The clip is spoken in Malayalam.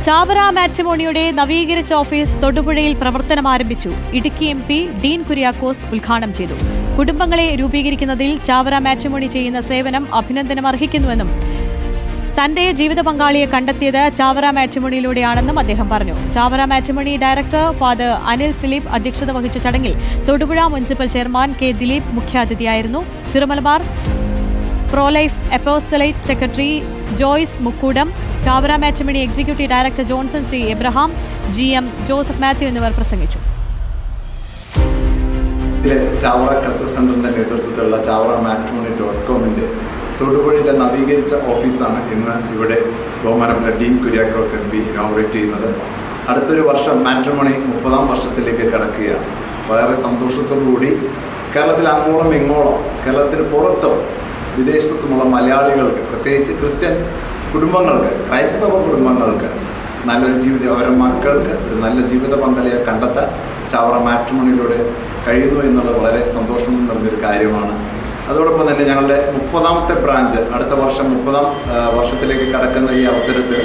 ചാവറ മാട്രിമോണിയുടെ നവീകരിച്ച ഓഫീസ് തൊടുപുഴയിൽ പ്രവർത്തനം ആരംഭിച്ചു. ഇടുക്കി MP ഡീൻ കുര്യാക്കോസ് ഉദ്ഘാടനം ചെയ്തു. കുടുംബങ്ങളെ രൂപീകരിക്കുന്നതിൽ ചാവറ മാട്രിമോണി ചെയ്യുന്ന സേവനം അഭിനന്ദനം അർഹിക്കുന്നുവെന്നും തന്റെ ജീവിത പങ്കാളിയെ കണ്ടെത്തിയത് ചാവറ മാട്രിമോണിയിലൂടെയാണെന്നും അദ്ദേഹം പറഞ്ഞു. Chavara matrimony director father Anil Philip അധ്യക്ഷത വഹിച്ച ചടങ്ങിൽ Thodupuzha municipal chairman K. Dileep മുഖ്യാതിഥിയായിരുന്നു. Syro Malabar pro life apostolate secretary Joyce Mukkoodam, Chavara matrimony executive director Johnson Shri Abraham, GM Joseph Mathew എന്നിവർ പ്രസംഗിച്ചു. ചാവറ കൾച്ചർ സെന്ററിന്റെ നേതൃത്വത്തിലുള്ള ചാവറ മാട്രിമോണി.comന്റെ തൊടുപുഴയിലെ നവീകരിച്ച ഓഫീസാണ് ഇന്ന് ഇവിടെ ബഹുമാനപ്പെട്ട ഡീൻ കുര്യാക്കോസ് MP ഇനോഗ്രേറ്റ് ചെയ്യുന്നത്. അടുത്തൊരു വർഷം മാട്രിമോണി 30ാം വർഷത്തിലേക്ക് കടക്കുകയാണ്. വളരെ സന്തോഷത്തോടുകൂടി കേരളത്തിൽ അങ്ങോളം ഇങ്ങോളം, കേരളത്തിന് പുറത്തും വിദേശത്തുമുള്ള മലയാളികൾക്ക്, പ്രത്യേകിച്ച് ക്രിസ്ത്യൻ കുടുംബങ്ങൾക്ക്, ക്രൈസ്തവ കുടുംബങ്ങൾക്ക് നല്ലൊരു ജീവിതം, അവരുടെ മക്കൾക്ക് ഒരു നല്ല ജീവിത പങ്കാളിയെ കണ്ടെത്താൻ ചാവറ മാട്രിമോണിയിലൂടെ കഴിയുന്നു എന്നുള്ളത് വളരെ സന്തോഷം നിറഞ്ഞൊരു കാര്യമാണ്. അതോടൊപ്പം തന്നെ ഞങ്ങളുടെ 30ാമത്തെ ബ്രാഞ്ച് അടുത്ത വർഷം 30ാം വർഷത്തിലേക്ക് കടക്കുന്ന ഈ അവസരത്തിൽ